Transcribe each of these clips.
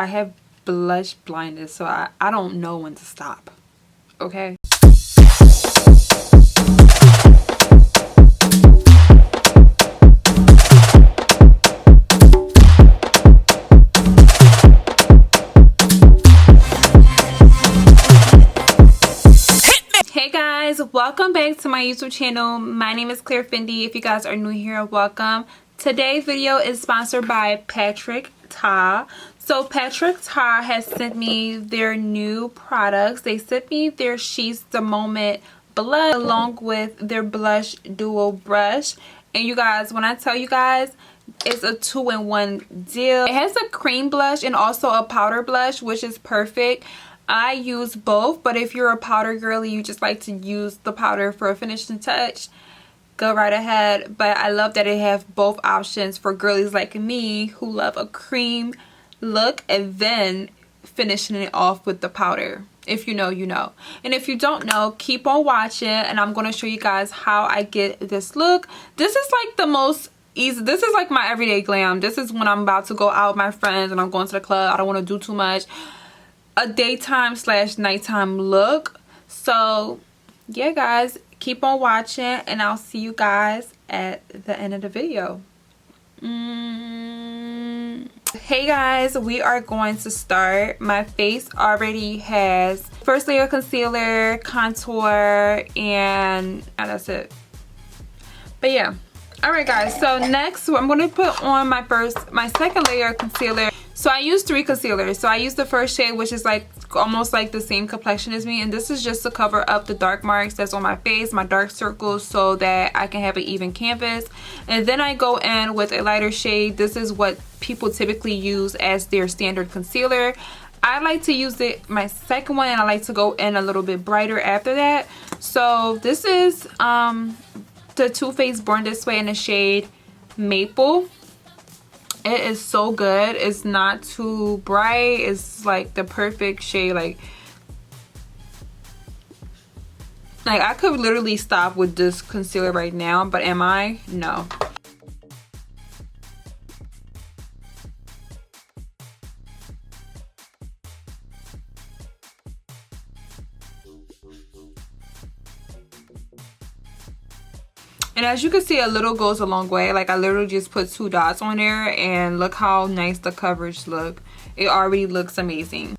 I have blush blindness, so I don't know when to stop. Okay. Hey guys, welcome back to my YouTube channel. My name is ClaireFendy. If you guys are new here, welcome. Today's video is sponsored by Patrick Ta. So Patrick Ta has sent me their new products. They sent me their She's the Moment blush along with their blush duo brush. And you guys, when I tell you guys, it's a 2-in-1 deal. It has a cream blush and also a powder blush, which is perfect. I use both, but if you're a powder girly, you just like to use the powder for a finishing touch, go right ahead. But I love that they have both options for girlies like me who love a cream look and then finishing it off with the powder. If you know, you know. And if you don't know, keep on watching and I'm going to show you guys how I get this look. This is like the most easy. This is like my everyday glam. This is when I'm about to go out with my friends and I'm going to the club. I don't want to do too much. A daytime / nighttime look. So yeah guys, keep on watching and I'll see you guys at the end of the video. Hey guys, we are going to start. My face already has first layer of concealer, contour, and that's it. But yeah, all right guys, so next I'm going to put on my second layer of concealer. So I use 3 concealers. So I use the first shade, which is like almost like the same complexion as me, and this is just to cover up the dark marks that's on my face, my dark circles, so that I can have an even canvas. And then I go in with a lighter shade. This is what people typically use as their standard concealer. I like to use my second one, and I like to go in a little bit brighter after that. So this is the Too Faced Born This Way in the shade Maple. It is so good. It's not too bright. It's like the perfect shade. Like I could literally stop with this concealer right now, but am I? No. And as you can see, a little goes a long way. Like I literally just put 2 dots on there and look how nice the coverage look. It already looks amazing.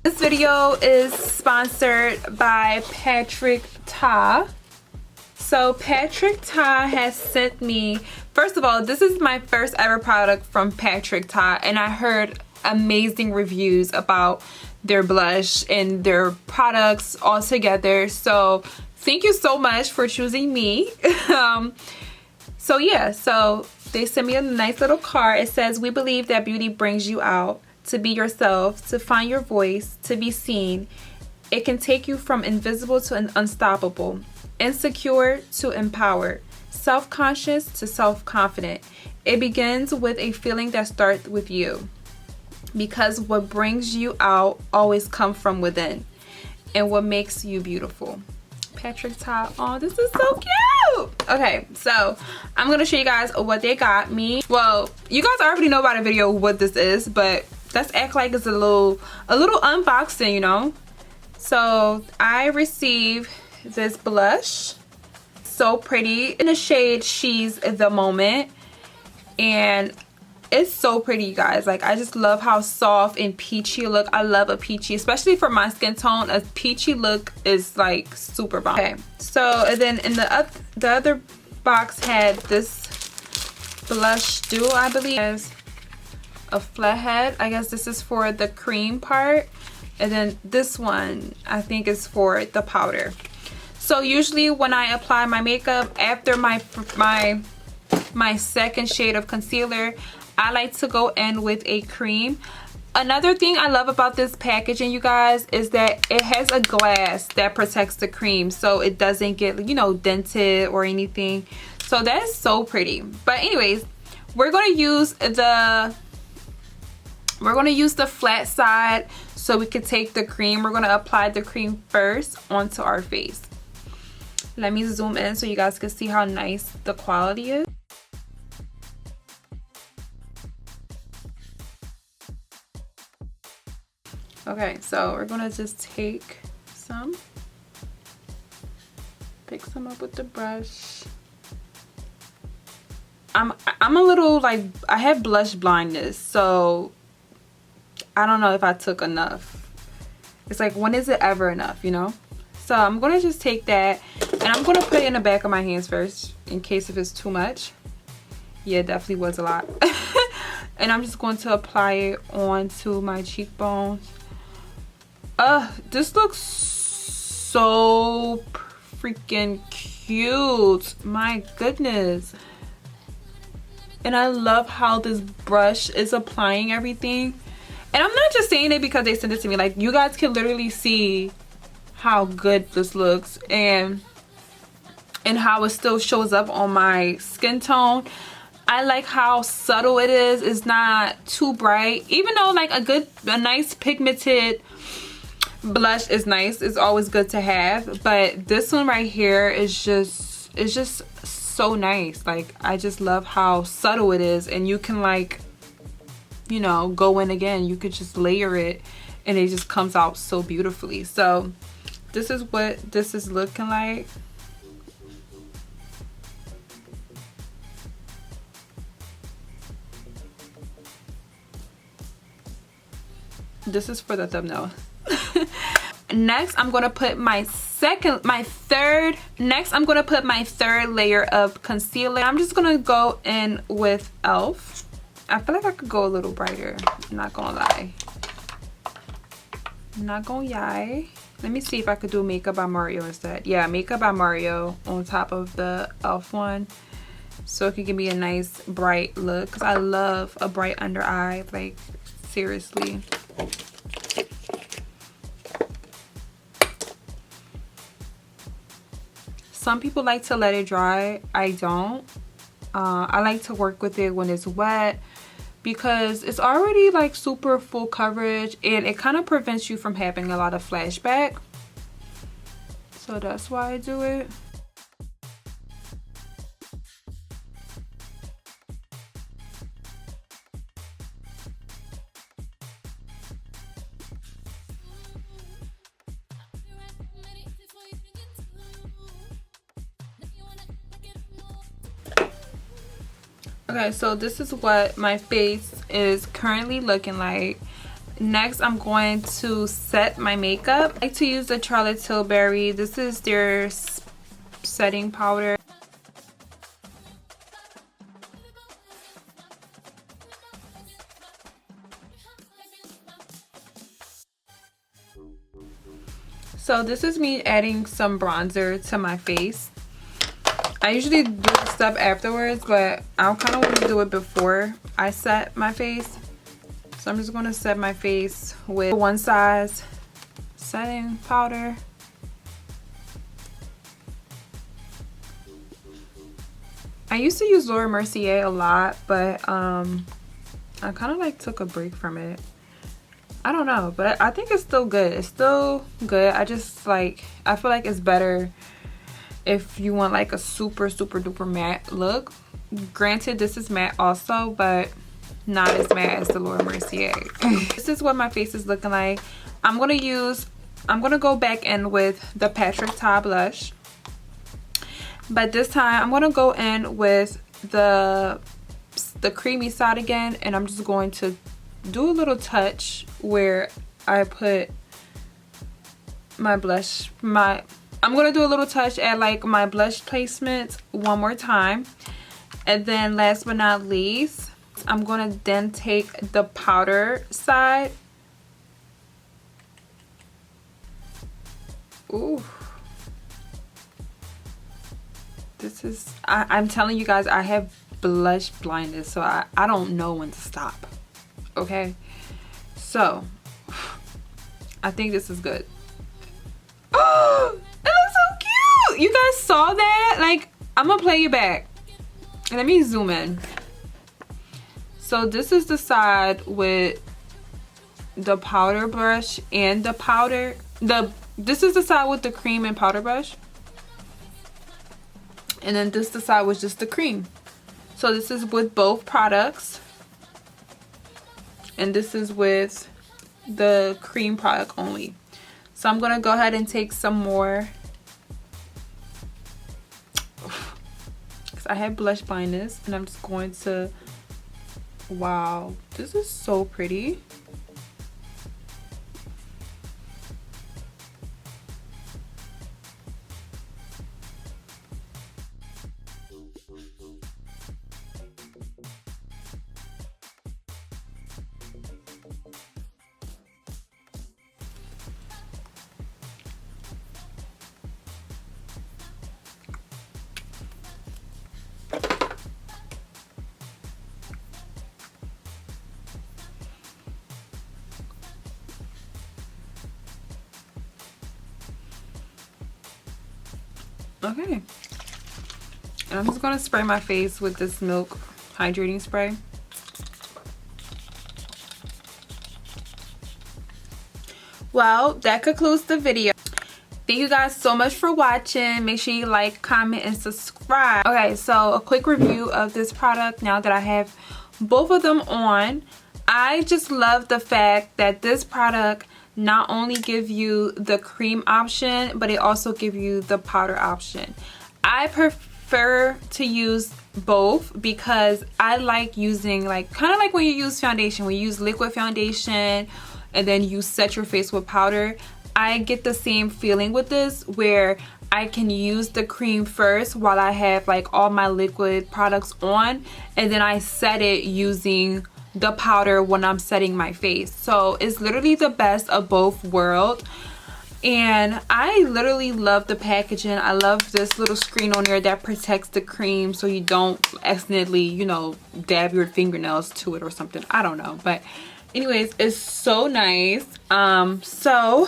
This video is sponsored by Patrick Ta. So Patrick Ta has sent me, first of all, this is my first ever product from Patrick Ta, and I heard amazing reviews about their blush and their products all together. So thank you so much for choosing me. So yeah, so they sent me a nice little card. It says, "We believe that beauty brings you out, to be yourself, to find your voice, to be seen. It can take you from invisible to unstoppable. Insecure to empowered, self-conscious to self-confident. It begins with a feeling that starts with you, because what brings you out always comes from within, and what makes you beautiful." Patrick Ta. Oh, this is so cute. Okay, so I'm gonna show you guys what they got me. Well, you guys already know by the video what this is, but let's act like it's a little unboxing, you know. So I received this blush, so pretty, in the shade She's the Moment, and it's so pretty, you guys. Like I just love how soft and peachy look. I love a peachy, especially for my skin tone. A peachy look is like super bomb. Okay, so and then in the other box had this blush duo, I believe, as a flathead. I guess this is for the cream part, and then this one I think is for the powder. So usually when I apply my makeup after my second shade of concealer, I like to go in with a cream. Another thing I love about this packaging, you guys, is that it has a glass that protects the cream so it doesn't get, you know, dented or anything. So that's so pretty. But anyways, we're going to use the We're going to use the flat side so we can take the cream. We're going to apply the cream first onto our face. Let me zoom in so you guys can see how nice the quality is. Okay, so we're going to just take some. Pick some up with the brush. I'm a little like, I have blush blindness, so I don't know if I took enough. It's like, when is it ever enough, you know? So I'm gonna just take that and I'm gonna put it in the back of my hands first in case if it's too much. Yeah, it definitely was a lot. And I'm just going to apply it onto my cheekbones. This looks so freaking cute. My goodness. And I love how this brush is applying everything. And I'm not just saying it because they sent it to me. Like, you guys can literally see how good this looks and how it still shows up on my skin tone. I like how subtle it is. It's not too bright. Even though like a nice pigmented blush is nice. It's always good to have. But this one right here is just, it's just so nice. Like, I just love how subtle it is, and you can, like, you know, go in again. You could just layer it and it just comes out so beautifully. So this is what this is looking like. This is for the thumbnail. Next, I'm gonna put my third layer of concealer. I'm just gonna go in with e.l.f. I feel like I could go a little brighter, not gonna lie. Not gonna lie. Let me see if I could do Makeup by Mario instead. Yeah, Makeup by Mario on top of the e.l.f. one, so it could give me a nice bright look, because I love a bright under eye, like, seriously. Some people like to let it dry. I don't. I like to work with it when it's wet because it's already like super full coverage, and it kind of prevents you from having a lot of flashback. So that's why I do it. Okay, so this is what my face is currently looking like. Next, I'm going to set my makeup. I like to use the Charlotte Tilbury. This is their setting powder. So this is me adding some bronzer to my face. I usually do this stuff afterwards, but I kind of want to do it before I set my face. So I'm just going to set my face with one size setting powder. I used to use Laura Mercier a lot, but I kind of like took a break from it. I don't know, but I think it's still good. It's still good. I just like, I feel like it's better if you want like a super duper matte look. Granted, this is matte also, but not as matte as the Laura Mercier. This is what my face is looking like. I'm gonna go back in with the Patrick Ta blush, but this time I'm gonna go in with the creamy side again, and I'm just going to do a little touch where I put my blush, I'm going to do a little touch at like my blush placement one more time. And then last but not least, I'm going to then take the powder side. Ooh. This is, I'm telling you guys, I have blush blindness, so I don't know when to stop. Okay? So, I think this is good. Oh! It looks so cute! You guys saw that? Like, I'm gonna play it back. Let me zoom in. So this is the side with the powder brush and the powder. This is the side with the cream and powder brush, and then this the side was just the cream. So this is with both products, and this is with the cream product only. So I'm gonna go ahead and take some more, because I have blush blindness, and I'm just going to, wow, this is so pretty. Okay, and I'm just gonna spray my face with this milk hydrating spray. Well, that concludes the video. Thank you guys so much for watching. Make sure you like, comment, and subscribe. Okay, so a quick review of this product now that I have both of them on. I just love the fact that this product not only give you the cream option, but it also give you the powder option. I prefer to use both because I like using, like, kind of like when you use foundation, when you use liquid foundation and then you set your face with powder. I get the same feeling with this, where I can use the cream first while I have like all my liquid products on, and then I set it using the powder when I'm setting my face. So it's literally the best of both worlds, and I literally love the packaging. I love this little screen on there that protects the cream so you don't accidentally, you know, dab your fingernails to it or something. I don't know, but anyways, it's so nice. So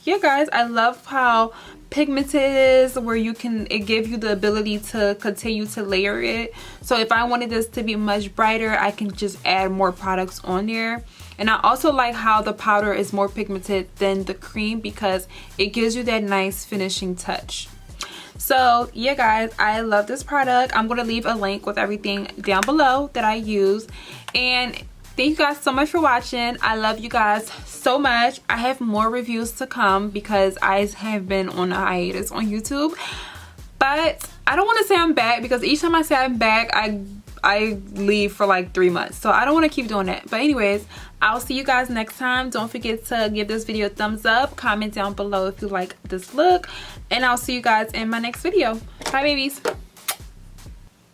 yeah guys, I love how pigmented it is, where it give you the ability to continue to layer it. So if I wanted this to be much brighter, I can just add more products on there. And I also like how the powder is more pigmented than the cream, because it gives you that nice finishing touch. So yeah guys, I love this product. I'm gonna leave a link with everything down below that I use, and thank you guys so much for watching. I love you guys so much. I have more reviews to come because I have been on a hiatus on YouTube. But I don't want to say I'm back, because each time I say I'm back, I leave for like 3 months. So I don't want to keep doing that. But anyways, I'll see you guys next time. Don't forget to give this video a thumbs up. Comment down below if you like this look. And I'll see you guys in my next video. Bye babies.